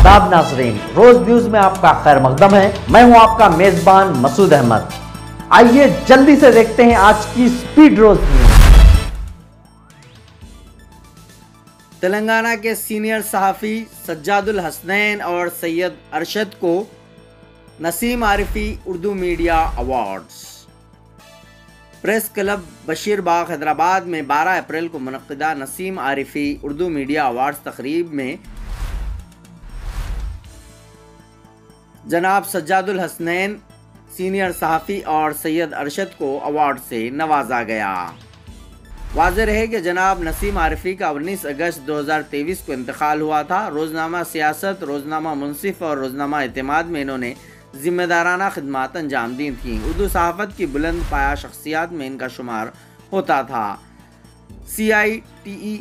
आदाब नाज़रीन, रोज न्यूज में आपका खैर मकदम है। मैं हूं आपका मेजबान मसूद अहमद। आइए जल्दी से देखते हैं आज की स्पीड रोज न्यूज। तेलंगाना के सीनियर सहाफ़ी सज्जादुल हसनैन और सैयद अरशद को Naseem Arifi Urdu media awards. Press club Bashir Bagh Hyderabad में 12 अप्रैल को मुनक़्क़िदा नसीम आरिफी उर्दू मीडिया अवार्ड्स तक़रीब में जनाब सज्जादुल हसनैन सीनियर सहाफ़ी और सैयद अरशद को अवार्ड से नवाजा गया। वाज़ेह रहे कि जनाब नसीम आरिफी का 19 अगस्त 2023 को इंतकाल हुआ था। रोज़नामा सियासत, रोज़नामा मुनसिफ और रोज़नामा एतमाद में इन्होंने ज़िम्मेदाराना खिदमात अंजाम दी थीं। उर्दू सहाफ़त की बुलंद पाया शख्सियात में इनका शुमार होता था। CITE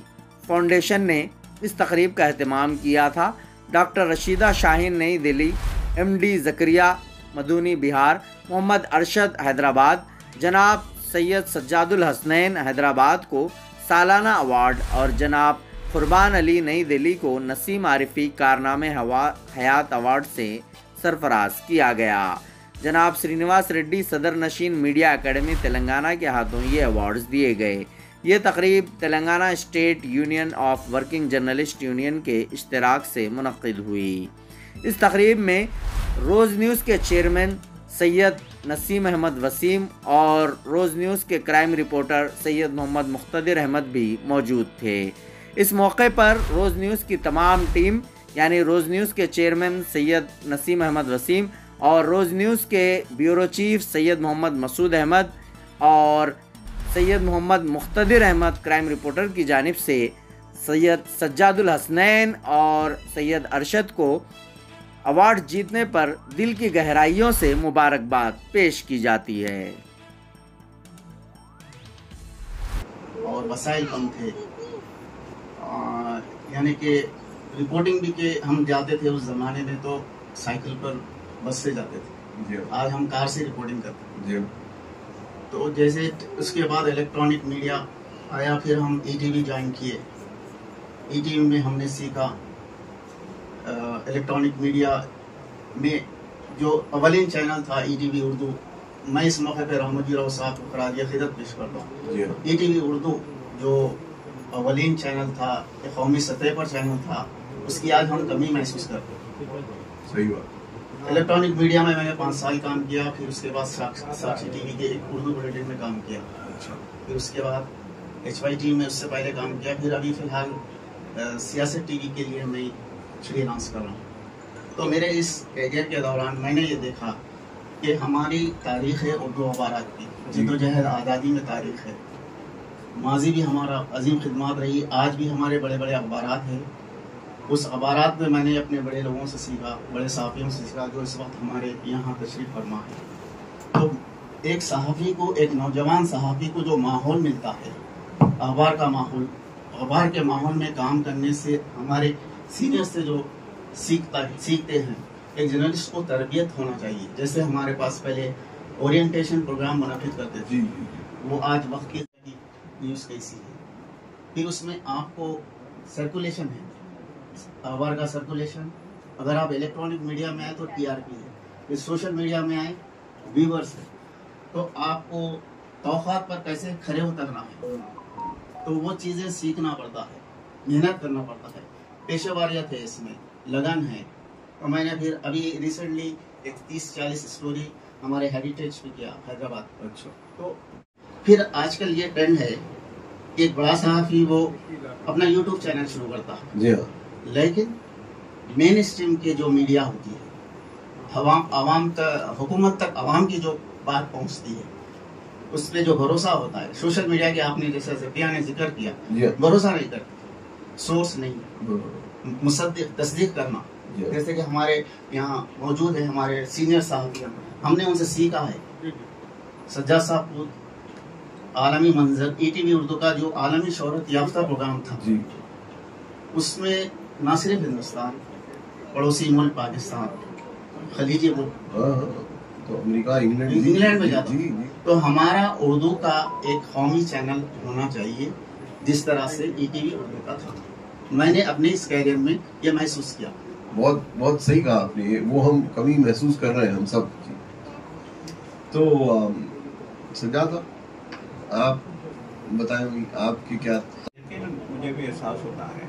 फाउंडेशन ने इस तकरीब का एहतमाम किया था। डॉक्टर रशीदा शाहीन नई दिल्ली, MD ज़करिया मदूनी बिहार, मोहम्मद अरशद हैदराबाद, जनाब सैयद सज्जादुल हसनैन हैदराबाद को सालाना अवार्ड और जनाब कुर्बान अली नई दिल्ली को नसीम आरिफी कारनामे हयात अवार्ड से सरफराज किया गया। जनाब श्रीनिवास रेड्डी सदर नशीन मीडिया एकेडमी तेलंगाना के हाथों ये अवार्ड्स दिए गए। ये तकरीब Telangana state union of working journalist union के इश्तराक से मुनक़्क़िद हुई। इस तकरीब में रोज़ न्यूज़ के चेयरमैन सैयद नसीम अहमद वसीम और रोज़ न्यूज़ के क्राइम रिपोर्टर सैयद मोहम्मद मुख्तदिर अहमद भी मौजूद थे। इस मौके पर रोज़ न्यूज़ की तमाम टीम यानी रोज़ न्यूज़ के चेयरमैन सैयद नसीम अहमद वसीम और रोज़ न्यूज़ के ब्यूरो चीफ सैयद मोहम्मद मसूद अहमद और सैयद मोहम्मद मुख्तदिर अहमद क्राइम रिपोर्टर की जानिब से सैयद सज्जादुल हसनैन और सैयद अरशद को अवार्ड जीतने पर दिल की गहराइयों से मुबारकबाद पेश की जाती है। और वसाइल कम थे, यानी कि रिपोर्टिंग भी के हम जाते थे उस ज़माने में तो साइकिल पर बस से जाते थे, आज हम कार से रिपोर्टिंग करते हैं। तो जैसे उसके बाद इलेक्ट्रॉनिक मीडिया आया, फिर हम ETV ज्वाइन किए। ETV में हमने सीखा इलेक्ट्रॉनिक मीडिया में जो अवलिन चैनल था ETV उर्दू। मैं इस मौके पर रहमतजी राव साहब को खराज खिदमत पेश करता हूँ। ETV उर्दू जो अवलिन चैनल था, कौमी सतह पर चैनल था, उसकी आज हम कमी महसूस करते हैं। सही बात। इलेक्ट्रॉनिक मीडिया में मैंने 5 साल काम किया, फिर उसके बाद साक्षी TV के एक उर्दू बुलेटिन में काम किया, फिर उसके बाद HYT में उससे पहले काम किया, फिर अभी फ़िलहाल सियासत TV के लिए मैं फ्रीलांस कर रहा हूँ। तो मेरे इस कैरियर के दौरान मैंने ये देखा कि हमारी तारीख़ है उर्दू अखबारात की, जद्दोजहद आज़ादी में तारीख़ है, माजी भी हमारा अजीम खिदमत रही, आज भी हमारे बड़े बड़े अखबारात हैं। उस अखबारात में मैंने अपने बड़े लोगों से सीखा, बड़े सहाफ़ियों से सीखा जो इस वक्त हमारे यहाँ तशरीफ़ फरमा है। तो एक सहाफ़ी को, एक नौजवान सहाफ़ी को जो माहौल मिलता है, अखबार का माहौल, अखबार के माहौल में काम करने से हमारे सीनियर से जो सीखते हैं, एक जर्नलिस्ट को तरबियत होना चाहिए। जैसे हमारे पास पहले ओरिएंटेशन प्रोग्राम मुनक़िद करते थे, वो आज वक्त की न्यूज़ कैसी है, फिर उसमें आपको सर्कुलेशन है, अखबार का सर्कुलेशन। अगर आप इलेक्ट्रॉनिक मीडिया में आए तो TRP है, फिर सोशल मीडिया में आए व्यूवर्स है, तो आपको तौक़ात पर कैसे खरे उतरना है, तो वो चीज़ें सीखना पड़ता है, मेहनत करना पड़ता है, पेशेवारियत है, इसमें लगन है। तो मैंने फिर अभी रिसेंटली एक 30-40 स्टोरी हमारे हेरिटेज पे किया हैदराबाद। अच्छा। तो फिर आजकल ये ट्रेंड है, एक बड़ा सहाफ़ी वो अपना YouTube चैनल शुरू करता है, जी हाँ, लेकिन मेन स्ट्रीम के जो मीडिया होती है, आवाम तक, हुकूमत तक आवाम की जो बात पहुंचती है, उस पर जो भरोसा होता है, सोशल मीडिया के आपने जैसे ज़किया ने जिक्र किया, भरोसा नहीं करते, सोर्स नहीं, मुसद्दिक तस्दीक करना। जैसे कि हमारे यहाँ मौजूद है हमारे सीनियर साहब, हमने उनसे सीखा है। सज्जाद साहब आलमी मंजर ETV उर्दू का जो आलमी शोहरत याफ्ता प्रोग्राम था, उसमें न सिर्फ हिंदुस्तान, पड़ोसी मुल्क पाकिस्तान, खलीजी मुल्क, तो अमेरिका, इंग्लैंड में जाता। तो हमारा उर्दू का एक कौमी चैनल होना चाहिए, जिस तरह से ETV उर्दू का था। मैंने अपने इस कैरियर में ये महसूस किया। بہت بہت صحیح کہا آپ نے. وہ ہم کمی محسوس کر رہے ہیں ہم سب کی. تو سجاد آپ بتائیں آپ کی کیا. مجھے بھی احساس ہوتا ہے.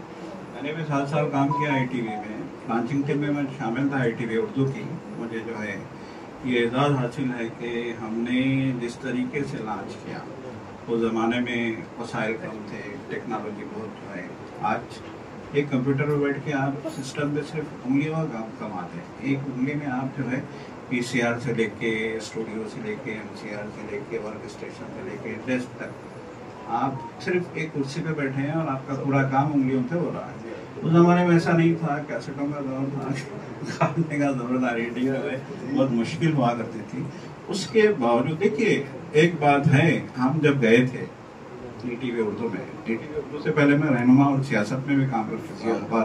میں نے بھی 7 سال کام کیا آئی ٹی وی میں. لانچنگ ٹیم میں شامل تھا آئی ٹی وی اردو کی. مجھے جو ہے یہ اعزاز حاصل ہے کہ ہم نے جس طریقے سے لانچ کیا, اس زمانے میں وسائل کم تھے, ٹیکنالوجی بہت جو ہے. آج ایک کمپیوٹر پہ بیٹھ کے آپ سسٹم پہ صرف انگلیوں کا کام کماتے ہیں. ایک انگلی میں آپ جو ہے پی سی آر سے لے کے اسٹوڈیو سے لے کے ایم سی آر سے لے کے ورک اسٹیشن سے لے کے ڈیسک تک آپ صرف ایک کرسی پہ بیٹھے ہیں اور آپ کا پورا کام انگلیوں سے ہو رہا ہے. اس زمانے میں ایسا نہیں تھا, کیسٹوں کا دور تھا, کاٹنے کا دور تھا, ریڈنگ بہت مشکل ہوا کرتی تھی. اس کے باوجود دیکھیے ایک بات ہے, ہم جب گئے تھے ای ٹی وی اردو میں, ای ٹی وی اردو سے پہلے میں رہنما اور سیاست میں بھی کام کر چکا.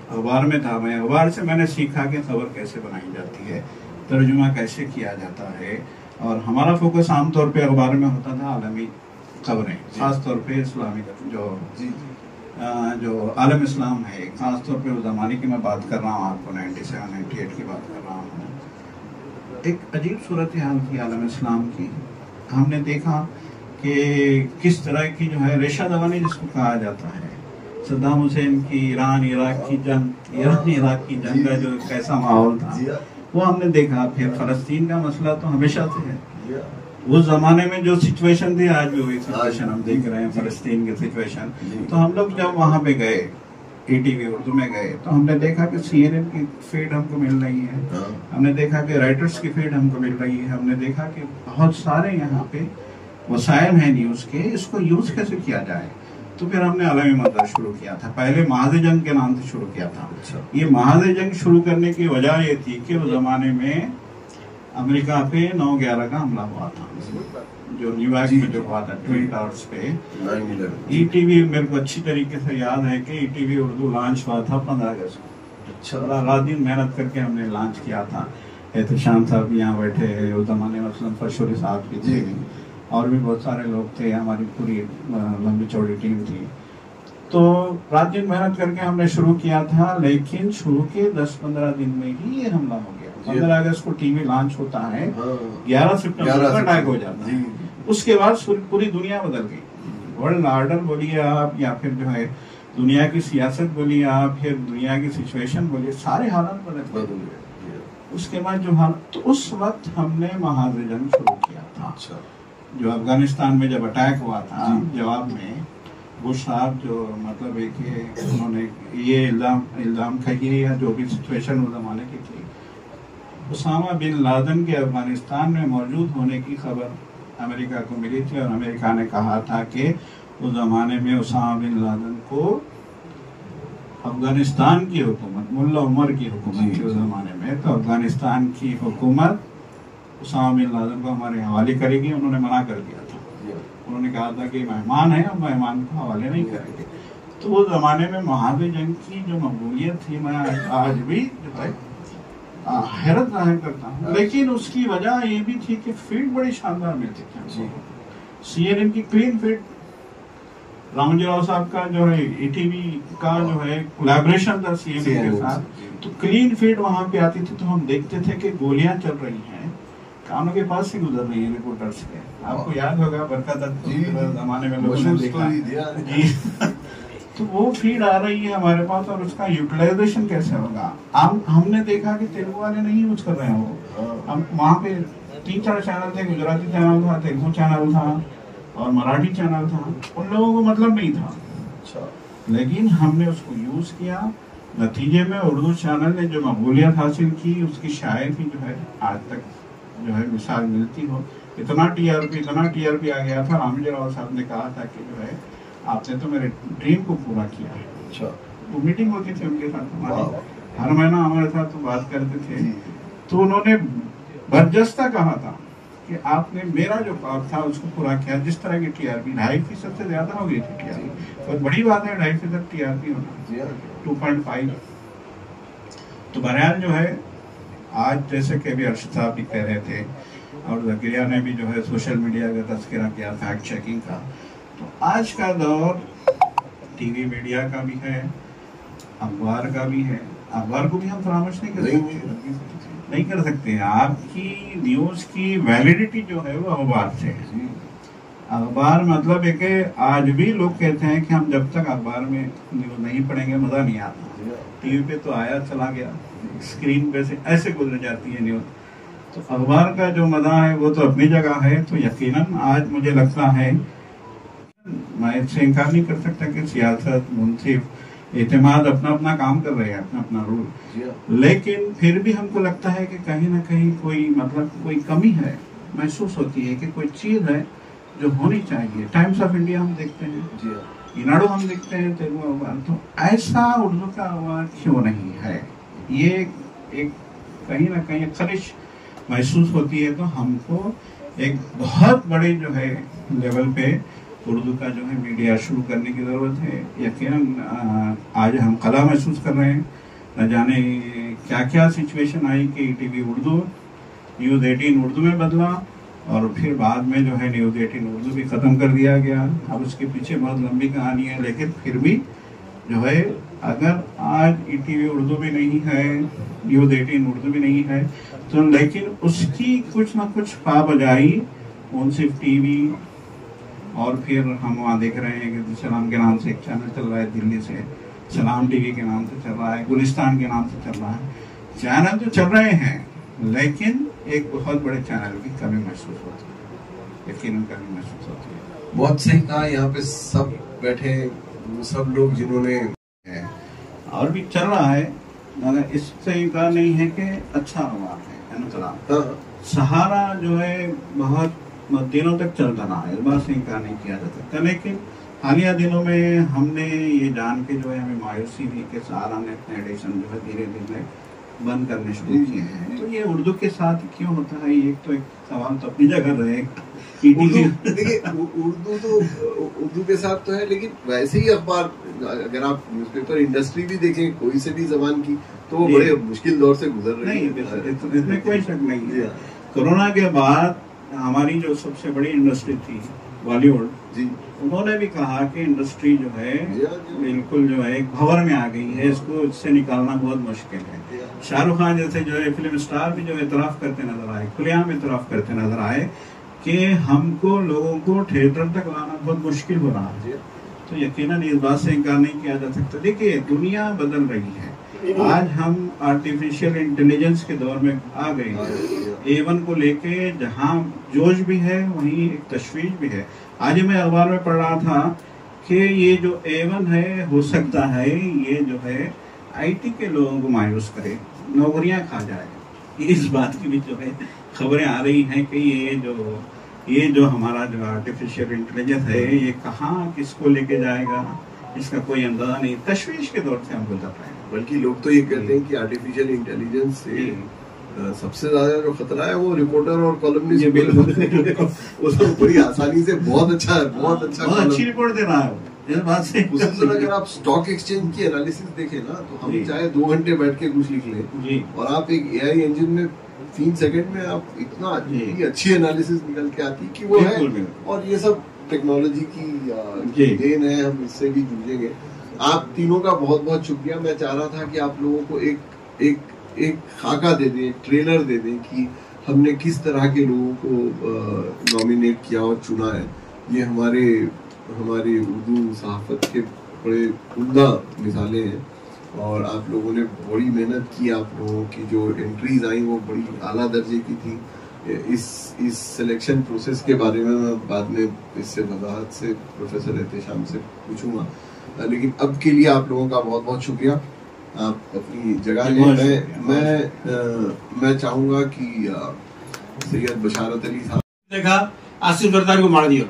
اخبار میں تھا. میں اخبار سے میں نے سیکھا کہ خبر کیسے بنائی جاتی ہے, ترجمہ کیسے کیا جاتا ہے. اور ہمارا فوکس عام طور پہ اخبار میں ہوتا تھا عالمی خبریں, خاص طور پہ اسلامی جو عالم اسلام ہے, خاص طور پہ اس زمانے کی میں بات کر رہا ہوں آپ کو, 97 98 کی بات کر رہا ہوں. ایک عجیب صورتحال تھی عالم اسلام کی. ہم نے دیکھا کہ کس طرح کی جو ہے ریشہ دوانی جس کو کہا جاتا ہے, صدام حسین کی ایران عراق کی جنگ کا جو کیسا ماحول تھا وہ ہم نے دیکھا. پھر فلسطین کا مسئلہ تو ہمیشہ سے ہے. اس زمانے میں جو سچویشن تھی آج بھی وہی سچویشن ہم دیکھ رہے ہیں, فلسطین کی سچویشن. تو ہم لوگ جب وہاں پہ گئے, ای ٹی وی اردو میں گئے, تو ہم نے دیکھا کہ سی این این کی فیڈ ہم کو مل رہی ہے, ہم نے دیکھا کہ رائٹرز کی فیڈ ہم کو مل رہی ہے, ہم نے دیکھا کہ بہت سارے یہاں پہ وسائل ہیں نیوز کے, اس کو یوز کیسے کیا جائے. تو پھر ہم نے عالمی منظر شروع کیا تھا. پہلے محاذ جنگ کے نام سے شروع کیا تھا. یہ محاذ جنگ شروع کرنے کی وجہ یہ تھی کہ اس زمانے میں امریکہ پہ 9/11 کا حملہ ہوا تھا, جو نیو یارک میں جو ہوا تھا ٹوین ٹاورز پہ. ای ٹی وی میرے کو اچھی طریقے سے یاد ہے کہ E T V Urdu launch ہوا تھا 15 اگست کو. رات دن محنت کر کے ہم نے لانچ کیا تھا. احتشام صاحب بھی یہاں بیٹھے, اس زمانے میں اسلم فرشوری صاحب بھی تھے, اور بھی بہت سارے لوگ تھے. ہماری پوری لمبی چوڑی ٹیم تھی. تو رات دن محنت کر کے ہم نے شروع کیا تھا, لیکن شروع کے 10-15 دن میں ہی یہ حملہ ہو گیا. 15 اگست کو ٹی وی لانچ ہوتا ہے, 11 سپٹمبر کو اٹیک ہو جاتا ہے. اس کے بعد پوری دنیا بدل گئی. ورلڈ آرڈر بولیے آپ, یا پھر جو ہے دنیا کی سیاست بولیے آپ, پھر دنیا کی سچویشن بولیے, سارے حالات بدل گئے. اس کے بعد جو تو اس وقت ہم نے محاذ جنگ شروع کیا تھا. جو افغانستان میں جب اٹیک ہوا تھا, جواب میں بش صاحب جو مطلب ہے کہ انہوں نے یہ الزام کہیے یا جو بھی سچویشن اس زمانے کی تھی, اسامہ بن لادن کے افغانستان میں موجود ہونے کی خبر امریکہ کو ملی تھی, اور امریکہ نے کہا تھا کہ اس زمانے میں اسامہ بن لادن کو افغانستان کی حکومت, ملا عمر کی حکومت تھی اس زمانے میں, تو افغانستان کی حکومت اسامہ بن لادن کو ہمارے حوالے کرے گی. انہوں نے منع کر دیا تھا. انہوں نے کہا تھا کہ مہمان ہیں, ہم مہمان کو حوالے نہیں کریں گے. تو اس زمانے میں محاذ جنگ کی جو مقبولیت تھی, میں آج بھی جو ہے حیرت ظاہر کرتا ہوں. لیکن اس کی وجہ یہ بھی تھی کہ فیڈ بڑی شاندار ملتی تھی. سی این این کی کلین فیڈ, رامجی راؤ صاحب کا جو ہے ای ٹی وی کا جو ہے کولیبریشن تھا سی این این کے ساتھ, تو کلین فیڈ وہاں پہ آتی تھی. تو ہم دیکھتے تھے کہ گولیاں چل رہی ہیں, کانوں کے پاس سے گزر رہی ہیں رپورٹرز کے. آپ کو یاد ہوگا برکت زمانے میں لوگوں نے دیکھا جی. تو وہ فیڈ آ رہی ہے ہمارے پاس, اور اس کا یوٹیلائزیشن کیسے ہوگا. ہم نے دیکھا کہ تیلگو والے نہیں یوز کر رہے ہیں. وہ ہم وہاں پہ 3-4 چینل تھے, گجراتی چینل تھا, تیلگو چینل تھا, اور مراٹھی چینل تھا. ان لوگوں کو مطلب نہیں تھا, لیکن ہم نے اس کو یوز کیا. نتیجے میں اردو چینل نے جو مقبولیت حاصل کی, اس کی شاید ہی جو ہے آج تک جو ہے مثال ملتی ہو. اتنا ٹی آر پی آ گیا تھا. رامجی راؤ صاحب نے کہا تھا کہ جو ہے آپ نے تو میرے ڈریم کو پورا کیا ہے. وہ میٹنگ ہوتی تھی ان کے ساتھ ہماری, ہر مہینہ ہمارے ساتھ تو بات کرتے تھے. تو انہوں نے برجستہ کہا تھا کہ آپ نے میرا جو خواب تھا اس کو پورا کیا. جس طرح کی ٹی آر پی 2.5% سے زیادہ ہو گئی تھی ٹی آر پی. بہت بڑی بات ہے 2.5% ٹی آر پی ہونا, 2.5. تو بہرحال جو ہے آج جیسے کہ ابھی ارشد صاحب بھی کہہ رہے تھے, اور زکریا نے بھی جو ہے سوشل میڈیا کا تذکرہ کیا, فیکٹ چیکنگ کا. تو آج کا دور ٹی وی میڈیا کا بھی ہے, اخبار کا بھی ہے, اخبار کو بھی ہم فراموش نہیں کر سکتے. آپ کی نیوز کی ویلیڈیٹی جو ہے وہ اخبار سے ہے. اخبار مطلب ہے کہ آج بھی لوگ کہتے ہیں کہ ہم جب تک اخبار میں نیوز نہیں پڑھیں گے مزہ نہیں آتا. ٹی وی پہ تو آیا چلا گیا, اسکرین پہ سے ایسے گزر جاتی ہے نیوز. تو اخبار کا جو مزہ ہے وہ تو اپنی جگہ ہے. تو یقیناً آج مجھے لگتا ہے میں اس سے انکار نہیں کر سکتا کہ سیاست, منصف, اعتماد اپنا اپنا کام کر رہے ہیں, اپنا اپنا رول, لیکن پھر بھی ہم کو لگتا ہے کہ کہیں نہ کہیں کوئی مطلب کوئی کمی ہے, محسوس ہوتی ہے کہ کوئی چیز ہے جو ہونی چاہیے. ٹائمز آف انڈیا ہم دیکھتے ہیں, ایناڈو ہم دیکھتے ہیں, تیلگو اخبار, تو ایسا اردو کا اخبار کیوں نہیں ہے؟ یہ ایک کہیں نہ کہیں خلش محسوس ہوتی ہے. تو ہم کو ایک بہت بڑے جو ہے لیول پہ اردو کا جو ہے میڈیا شروع کرنے کی ضرورت ہے. یقیناً آج ہم خلا محسوس کر رہے ہیں, نہ جانے کیا کیا سچویشن آئی کہ T V Urdu, news 18 Urdu میں بدلا, اور پھر بعد میں جو ہے نیوز 18 اردو بھی ختم کر دیا گیا. اب اس کے پیچھے بہت لمبی کہانی ہے, لیکن پھر بھی جو ہے اگر آج ای ٹی وی اردو بھی نہیں ہے, نیوز 18 اردو بھی نہیں ہے, تو لیکن اس کی کچھ نہ کچھ پابجائی منصف ٹی وی, اور پھر ہم وہاں دیکھ رہے ہیں کہ سلام کے نام سے ایک چینل چل رہا ہے دلی سے, سلام ٹی وی کے نام سے چل رہا ہے, گلستان کے نام سے چل رہا ہے. چینل تو چل رہے ہیں, لیکن ایک بہت بڑے چینل کی کمی محسوس ہوتی ہے, یقیناً کمی محسوس ہوتی ہے. بہت صحیح کہا. یہاں پہ سب بیٹھے وہ سب لوگ جنہوں نے اور بھی چل رہا ہے, مگر اس سے انکار نہیں ہے کہ اچھا اخبار ہے. سہارا جو ہے بہت دنوں تک چلتا رہا ہے, اس بات سے انکار نہیں کیا جا سکتا, لیکن حالیہ دنوں میں ہم نے یہ جان کے جو ہے ہمیں مایوسی ہوئی کہ سہارا نے اپنے ایڈیشن جو ہے دھیرے دھیرے بند کرنے شروع کیے ہیں. تو یہ اردو کے ساتھ کیوں ہوتا ہے؟ ایک تو ایک سوال تو اپنی جگہ رہے. دیکھیے اردو کے ساتھ تو ہے, لیکن ویسے ہی اخبار اگر آپ نیوز پیپر انڈسٹری بھی دیکھیں کوئی سے بھی زبان کی, تو وہ بڑے مشکل دور سے گزر رہے ہیں. اس میں کوئی شک نہیں ہے. کورونا کے بعد ہماری جو سب سے بڑی انڈسٹری تھی بالی ووڈ, جی, انہوں نے بھی کہا کہ انڈسٹری جو ہے بالکل جو ہے ایک بھور میں آ گئی ہے, اس کو اس سے نکالنا بہت مشکل ہے. شاہ رخ خان جیسے جو ہے فلم اسٹار بھی جو اعتراف کرتے نظر آئے, کھلے عام اعتراف کرتے نظر آئے کہ ہم کو لوگوں کو تھیٹر تک لانا بہت مشکل ہو رہا ہے. تو یقیناً اس بات سے انکار نہیں کیا جا سکتا. دیکھیے دنیا بدل رہی ہے, آج ہم آرٹیفیشل انٹیلیجنس کے دور میں آ گئے ہیں. A1 کو لے کے جہاں جوش بھی ہے وہیں ایک تشویش بھی ہے. آج میں اخبار میں پڑھ رہا تھا کہ یہ جو A1 ہے ہو سکتا ہے یہ جو ہے آئی ٹی کے لوگوں کو مایوس کرے, نوکریاں کھا جائے. اس بات کی بھی جو ہے خبریں آ رہی ہیں کہ یہ جو ہمارا جو آرٹیفیشل انٹیلیجنس ہے یہ کہاں کس کو لے کے جائے گا اس کا کوئی اندازہ نہیں. تشویش کے دور سے ہم گزر رہے ہیں. بلکہ لوگ تو یہ کہتے ہیں کہ آرٹیفیشل انٹیلیجنس سے سب سے زیادہ جو خطرہ ہے وہ رپورٹر اور کالمنسٹ, وہ سب بڑی آسانی سے بہت اچھی رپورٹ دے رہا ہے. خصوصاً اگر آپ اسٹاک ایکسچینج کی انالیسس دیکھیں نا, تو ہم چاہے 2 گھنٹے بیٹھ کے کچھ لکھ لیں, اور آپ ایک اے آئی انجن میں 3 سیکنڈ میں آپ اتنا اچھی انالیسس نکل کے آتی کہ وہ ہے. اور یہ سب ٹیکنالوجی کی دین ہے, ہم اس سے بھی جوجیں گے. آپ تینوں کا بہت بہت شکریہ. میں چاہ رہا تھا کہ آپ لوگوں کو ایک خاکہ دے دیں, ٹریلر دے دیں کہ ہم نے کس طرح کے لوگوں کو نامینیٹ کیا اور چنا ہے. یہ ہماری اردو صحافت کے بڑے عمدہ مثالیں ہیں, اور آپ لوگوں نے بڑی محنت کی. آپ لوگوں کی جو انٹریز آئیں وہ بڑی اعلیٰ درجے کی تھی. اس سلیکشن پروسیس کے بارے میں بعد میں اس سے وضاحت سے پروفیسر احتشام سے پوچھوں گا, لیکن اب کے لیے آپ لوگوں کا بہت بہت شکریہ. آپ اپنی جگہ لیں. میں چاہوں گا کہ سید بشارت علی صاحب دیکھا آصف زرداری کو مار دیا,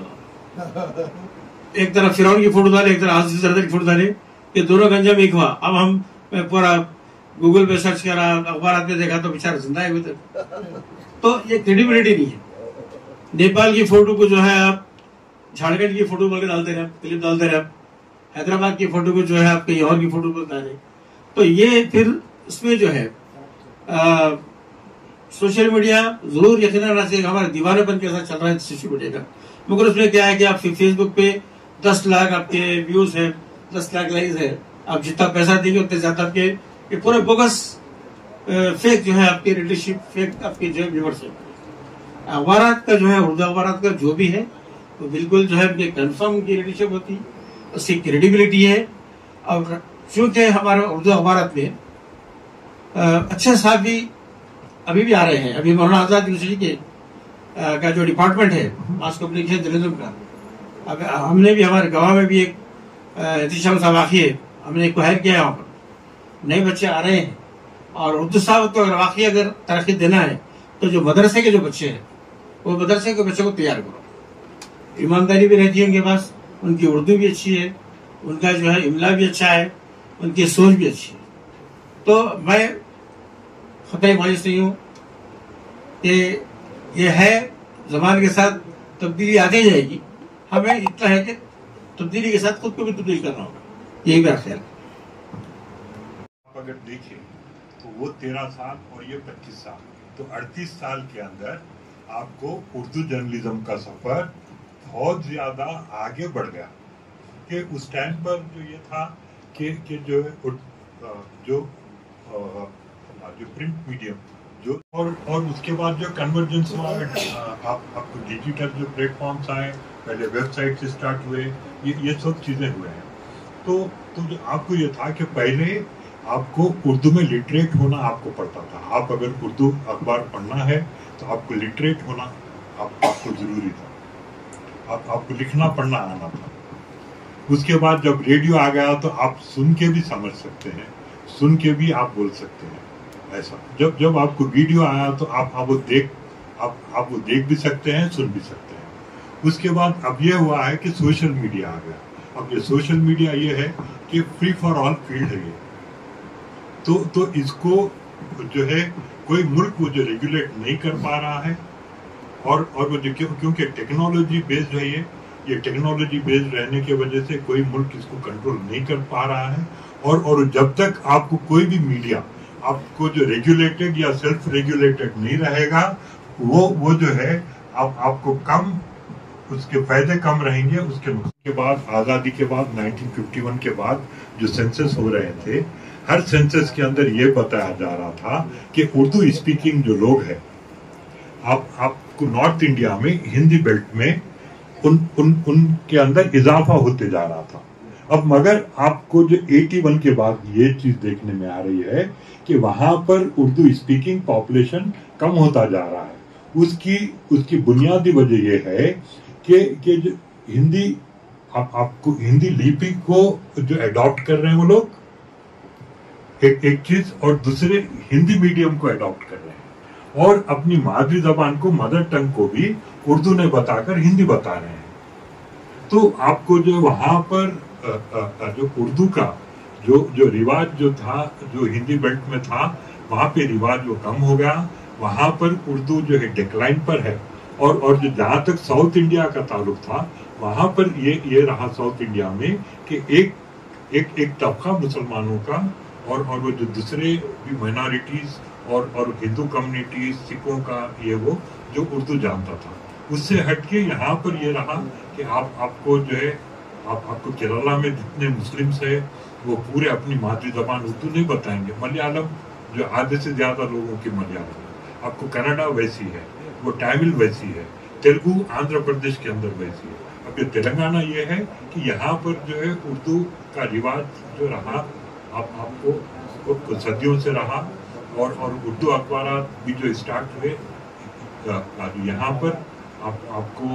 ایک طرف فرعون کی فوٹو ڈالے, ایک طرف آصف زرداری کی فوٹو ڈالے, یہ دونوں گنجا میں ایک ہوا. اب ہم پورا گوگل پہ سرچ کرا, اخبارات میں دیکھا تو بیچارہ زندہ ہے ابھی تک. تو یہ کریڈیبلٹی نہیں ہے. نیپال کی فوٹو کو جو ہے آپ جھارکھنڈ کی فوٹو بول کے ڈالتے رہے, کلپ ڈالتے رہے, حیدرآباد کی فوٹو کو جو ہے آپ کہیں اور کی فوٹو بول ڈالے. تو یہ پھر اس میں جو ہے سوشل میڈیا ضرور یقیناً ہمارے دیوانے پن کے ساتھ چل رہا ہے سوشل میڈیا کا, مگر اس میں کیا ہے کہ آپ فیس بک پہ 10 لاکھ آپ کے ویوز ہیں, 10 لاکھ لائکس ہے, آپ جتنا پیسہ دیں گے اتنے زیادہ آپ کے ये पूरे बोगस फेक जो है आपकी रीडरशिप, फेक आपकी जो है व्यूअरशिप। अखबारात का जो है, उर्दू अखबारात का जो भी है तो बिल्कुल जो है कंफर्म की रीडरशिप होती है, उसकी क्रेडिबिलिटी है। और चूंकि हमारे उर्दू अखबारात में अच्छे साहबी अभी भी आ रहे हैं। अभी मौलाना आजाद यूनिवर्सिटी के का जो डिपार्टमेंट है मास कम्युनिकेशन जर्नलिज्म का, अब हमने भी हमारे गवाह में भी एक एहतिशाम साहब वाक़ई हमने एक को हायर किया है, वहाँ पर नए बच्चे आ रहे हैं। और उर्दू साहब को अगर वाकई अगर तरक्की देना है तो जो मदरसे के जो बच्चे हैं वो मदरसे के बच्चों को तैयार करो, ईमानदारी भी रहती है उनके पास, उनकी उर्दू भी अच्छी है, उनका जो है इमला भी अच्छा है, उनकी सोच भी अच्छी है। तो मैं खतई मायूस नहीं हूँ कि ये है, जमाने के साथ तब्दीली आती जाएगी। हमें इतना है कि तब्दीली के साथ खुद को भी तब्दील करना होगा, यही मेरा ख्याल है। आप अगर देखें तो वो 13 साल और ये 25 साल, तो 38 साल के अंदर आपको उर्दू जर्नलिज्म का सफर बहुत ज्यादा आगे बढ़ गया। कि उस टाइम पर जो ये था कि जो प्रिंट मीडियम जो और उसके बाद जो कन्वर्जेंस हुआ, आपको डिजिटल जो प्लेटफॉर्म्स आए, पहले वेबसाइट से स्टार्ट हुए, ये सब चीजें हुए हैं। तो जो आपको ये था कि पहले आपको उर्दू में लिटरेट होना आपको पड़ता था। आप अगर उर्दू अखबार पढ़ना है तो आपको लिटरेट होना आपको जरूरी था, आपको लिखना पढ़ना आना था। उसके बाद जब रेडियो आ गया तो आप सुन के भी समझ सकते हैं, सुन के भी आप बोल सकते हैं। ऐसा जब आपको वीडियो आया तो आप वो देख भी सकते हैं, सुन भी सकते हैं। उसके बाद अब ये हुआ है कि सोशल मीडिया आ गया। अब ये सोशल मीडिया ये है कि फ्री फॉर ऑल फील्ड है ये। तो इसको जो है कोई मुल्क वो जो रेगुलेट नहीं कर पा रहा है, और वो जो क्योंकि टेक्नोलॉजी बेस्ड है ये टेक्नोलॉजी बेस्ड रहने की वजह से कोई मुल्क इसको कंट्रोल नहीं कर पा रहा है। और जब तक आपको कोई भी मीडिया आपको जो रेगुलेटेड या सेल्फ रेगुलेटेड नहीं रहेगा, वो जो है आपको कम, उसके फायदे कम रहेंगे, उसके नुकसान। के बाद आजादी के बाद 1951 के बाद जो सेंसस हो रहे थे, हर सेंसस के अंदर ये बताया जा रहा था कि उर्दू स्पीकिंग जो लोग हैं, आपको नॉर्थ इंडिया में हिंदी बेल्ट में उनके अंदर इजाफा होते जा रहा था। अब मगर आपको जो 81 के बाद ये चीज देखने में आ रही है कि वहां पर उर्दू स्पीकिंग पॉपुलेशन कम होता जा रहा है। उसकी बुनियादी वजह यह है कि जो हिंदी, आपको हिंदी लिपि को जो अडॉप्ट कर रहे हैं वो लोग, एक चीज, और दूसरे हिंदी मीडियम को अडॉप्ट कर रहे हैं, और अपनी मादरी जबान को, मदर टंग को भी उर्दू ने बताकर हिंदी बता रहे हैं। तो आपको जो वहां पर जो उर्दू का जो रिवाज जो था, जो हिंदी बेल्ट में था, वहां पे रिवाज वो कम हो गया। वहां पर उर्दू जो है डिक्लाइन पर है। और जो जहां तक साउथ इंडिया का ताल्लुक था, वहां पर ये रहा साउथ इंडिया में कि एक तबका मुसलमानों का और वो जो दूसरे भी माइनॉरिटीज और हिंदू कम्युनिटीज, सिखों का, ये वो जो उर्दू जानता था। उससे हटके यहाँ पर ये रहा कि आपको जो है आपको केरला में जितने मुस्लिम्स है वो पूरे अपनी मातृ जबान उर्दू नहीं बताएंगे। मलयालम जो आधे से ज्यादा लोगों की मलयालम है, आपको कन्नड़ा वैसी है, वो तमिल वैसी है, तेलुगु आंध्र प्रदेश के अंदर वैसी है। अब ये तेलंगाना ये है कि यहाँ पर जो है उर्दू का रिवाज जो रहा, आपको सदियों से रहा, और उर्दू अखबार भी जो स्टार्ट हुए यहाँ पर आपको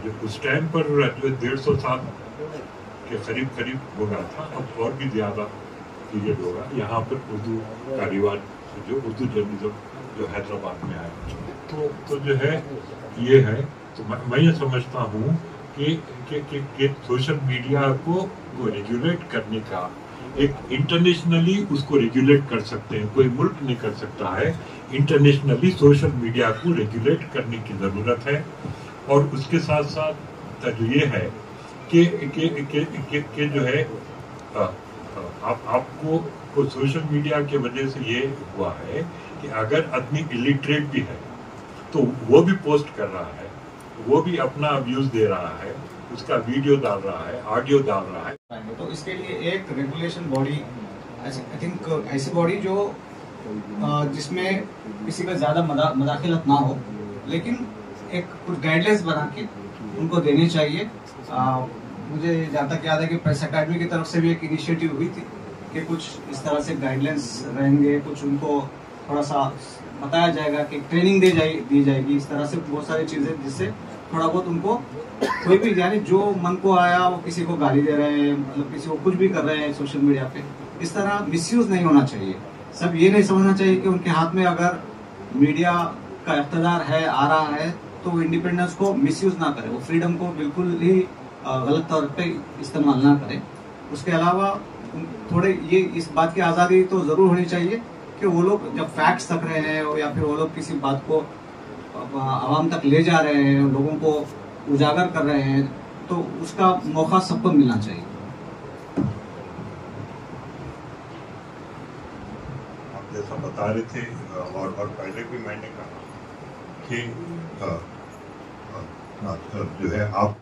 जो उस टाइम पर जो 150 साल के करीब हो गया था, अब और भी ज्यादा पीरियड होगा यहाँ पर उर्दू का रिवाज, जो उर्दू जर्नलिज्म जो हैदराबाद में आया। तो जो है ये है। तो मैं ये समझता हूँ कि सोशल मीडिया को रेगुलेट करने का, एक इंटरनेशनली उसको रेगुलेट कर सकते हैं, कोई मुल्क नहीं कर सकता है। इंटरनेशनली सोशल मीडिया को रेगुलेट करने की जरूरत है। और उसके साथ साथ जो ये है कि जो है आपको सोशल मीडिया के वजह से ये हुआ है कि अगर आदमी इलिटरेट भी है तो वो भी पोस्ट कर रहा है, वो भी अपना व्यूज दे रहा है, उसका वीडियो डाल रहा है, ऑडियो डाल रहा है। तो इसके लिए एक रेगुलेशन बॉडी आई थिंक ऐसी बॉडी जो जिसमें किसी का ज़्यादा मदाखलत ना हो, लेकिन एक कुछ गाइडलाइंस बना के उनको देनी चाहिए। मुझे जहाँ तक याद है कि प्रेस अकेडमी की तरफ से भी एक इनिशिएटिव हुई थी कि कुछ इस तरह से गाइडलाइंस रहेंगे, कुछ उनको थोड़ा सा बताया जाएगा कि ट्रेनिंग दी जाएगी, इस तरह से बहुत सारी चीज़ें जिससे थोड़ा बहुत उनको कोई भी यानी जो मन को आया वो किसी को गाली दे रहे हैं, मतलब किसी को कुछ भी कर रहे हैं सोशल मीडिया पे, इस तरह मिसयूज नहीं होना चाहिए। सब ये नहीं समझना चाहिए कि उनके हाथ में अगर मीडिया का इख्तियार है, आ रहा है, तो वो इंडिपेंडेंस को मिसयूज ना करे, वो फ्रीडम को बिल्कुल ही गलत तौर पे इस्तेमाल ना करे। उसके अलावा थोड़े ये इस बात की आज़ादी तो ज़रूर होनी चाहिए कि वो लोग जब फैक्ट्स रख रहे हैं या फिर वो लोग किसी बात को आवाम तक ले जा रहे हैं, लोगों को उजागर कर रहे हैं, तो उसका मौका सबको मिलना चाहिए। आप जैसा बता रहे थे और पहले भी मैंने कहा कि जो है आप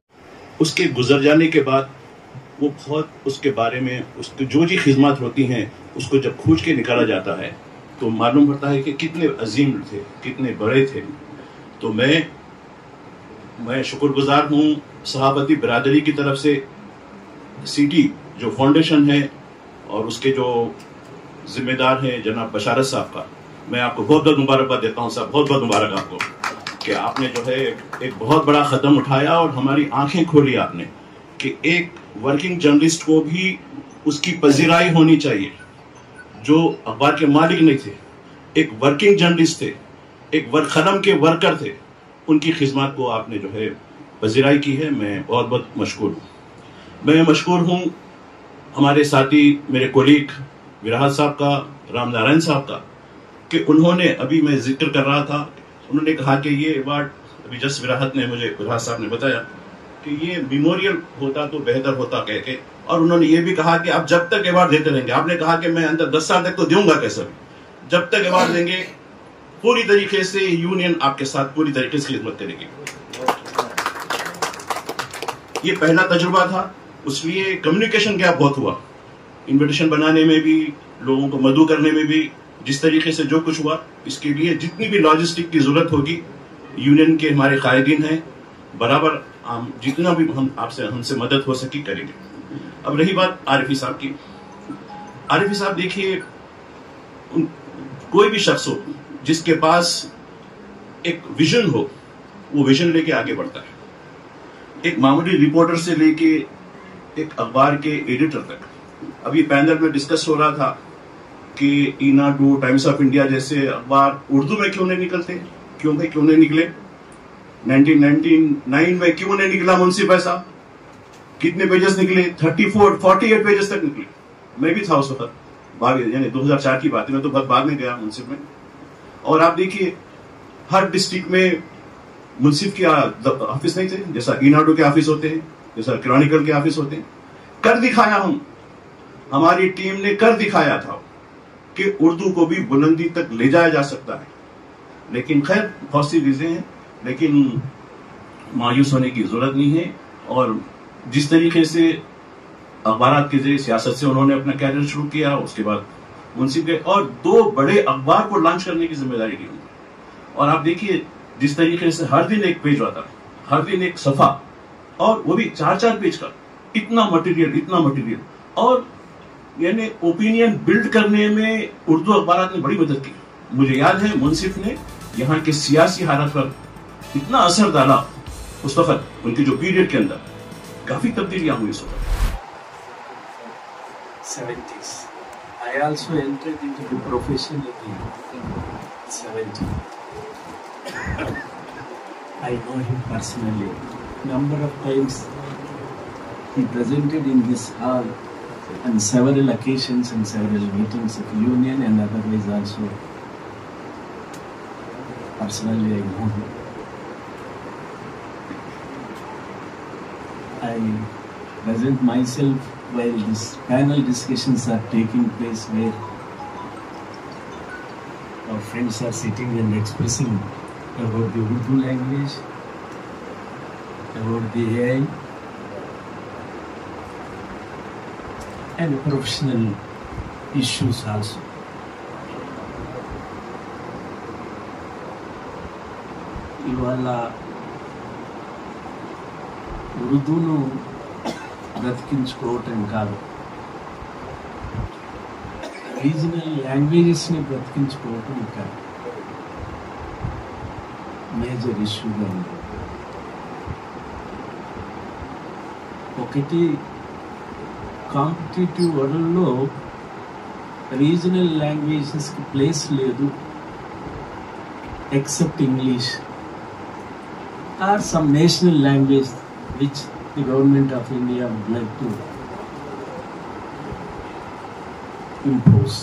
उसके गुजर जाने के बाद वो बहुत उसके बारे में उसकी जो जी खिदमत होती हैं उसको जब खोज के निकाला जाता है तो मालूम पड़ता है कि कितने अजीम थे, कितने बड़े थे। तो मैं शुक्रगुजार हूँ सहाबती बिरादरी की तरफ से, सिटी जो फाउंडेशन है और उसके जो जिम्मेदार हैं जनाब बशारत साहब का, मैं आपको बहुत बहुत मुबारकबाद देता हूँ साहब, बहुत बहुत मुबारक आपको कि आपने जो है एक बहुत बड़ा कदम उठाया और हमारी आंखें खोली आपने कि एक वर्किंग जर्नलिस्ट को भी उसकी पजीराई होनी चाहिए। जो अखबार के मालिक नहीं थे, एक वर्किंग जर्नलिस्ट थे, एक खदम के वर्कर थे, उनकी खिदमत को आपने जो है पजीराई की है। मैं बहुत बहुत मशकूर हूँ। मैं मशकूर हूँ हमारे साथी मेरे कोलीग विराहत साहब का, राम नारायण साहब का, कि उन्होंने अभी मैं जिक्र कर रहा था, उन्होंने कहा कि ये अवार्ड अभी जस्ट विराहत साहब ने बताया कि ये मेमोरियल होता तो बेहतर होता कह के, और उन्होंने ये भी कहा कि आप जब तक अवार्ड देते रहेंगे, आपने कहा कि मैं अंदर 10 साल तक तो दूंगा कैसे भी, जब तक अवार्ड देंगे पूरी तरीके से यूनियन आपके साथ पूरी तरीके से खिदमत करेगी। ये पहला तजुर्बा था, उसलिए कम्युनिकेशन गैप बहुत हुआ, इन्विटेशन बनाने में भी, लोगों को मदऊ करने में भी, जिस तरीके से जो कुछ हुआ, इसके लिए जितनी भी लॉजिस्टिक की जरूरत होगी यूनियन के हमारे कायदीन हैं, बराबर हम जितना भी हमसे मदद हो सकी करेंगे। अब रही बात आरिफी साहब की, आरिफी साहब देखिए, कोई भी शख्स हो जिसके पास एक विजन हो, वो विजन लेके आगे बढ़ता है। एक मामूली रिपोर्टर से लेके एक अखबार के एडिटर तक। अभी पैनल में डिस्कस हो रहा था कि ईनाडू, टाइम्स ऑफ इंडिया जैसे अखबार उर्दू में क्यों नहीं निकलते, क्यों नहीं निकले। 1999 में क्यों नहीं निकला मुंसिफ ऐसा, कितने पेजेस निकले, 48 पेजेस तक निकले। मैं भी था उस वक्त, यानी 2004 की बात है, मैं तो बहुत बाद में गया मुंसिफ में। और आप देखिए हर डिस्ट्रिक्ट में मुंसिफ के ऑफिस नहीं थे, जैसा ईनाडू के ऑफिस होते हैं, जैसा क्रॉनिकल के ऑफिस होते हैं। कर दिखाया हमारी टीम ने कर दिखाया था कि उर्दू को भी बुलंदी तक ले जाया जा सकता है। लेकिन खैर बहुत सी चीजें हैं, लेकिन मायूस होने की जरूरत नहीं है। और जिस तरीके से अखबारात के जरिए सियासत से उन्होंने अपना कैरियर शुरू किया, उसके बाद मुंसिफ गए और 2 बड़े अखबार को लॉन्च करने की जिम्मेदारी ली उन्होंने। और आप देखिए जिस तरीके से हर दिन एक पेज आता है, हर दिन एक सफा, और वो भी 4-4 पेज का, इतना मटेरियल, और यानी ओपिनियन बिल्ड करने में उर्दू अखबारात ने बड़ी मदद की। मुझे याद है मुंसिफ ने यहाँ के सियासी हालत पर इतना असर डाला उस वक्त, उनके जो पीरियड के अंदर काफी तब्दीलियां हुई उस वक्त। 70s. I also entered into the profession in the 70s. I know him personally. Number of times he presented in this hall on several occasions and several meetings of union and otherwise also. Personally, I know him. I present myself while these panel discussions are taking place, where our friends are sitting and expressing about the Urdu language, about the AI, and professional issues also. ఇవాళ ఉర్దూను బ్రతికించుకోవటం కాదు, regional లాంగ్వేజెస్ని బ్రతికించుకోవటం కాదు major ఇష్యూగా ఉంది. ఒకటి, competitive వరల్డ్లో regional లాంగ్వేజెస్కి place లేదు except English are some national language which the government of India would like to impose.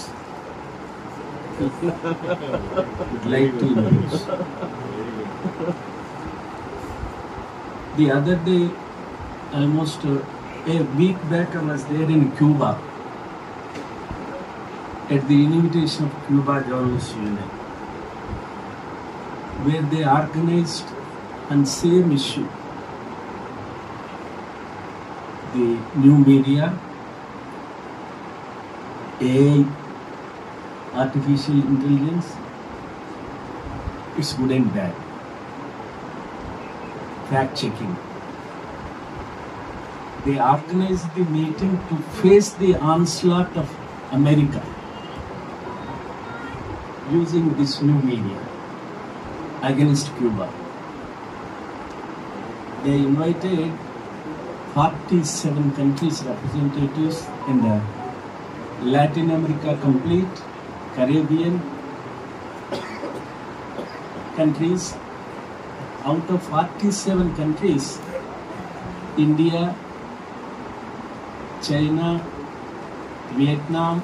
The other day, almost a week back, I was there in Cuba at the invitation of Cuba Journalists Union, where they organized on same issue, the new media, AI, artificial intelligence, it's good and bad. Fact checking. They organized the meeting to face the onslaught of America using this new media against Cuba. They invited 47 countries representatives in the Latin America complete, Caribbean countries. Out of 47 countries, India, China, Vietnam,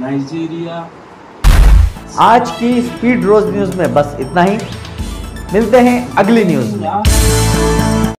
Nigeria. आज की speed रोज news में बस इतना ही। मिलते हैं अगली news में।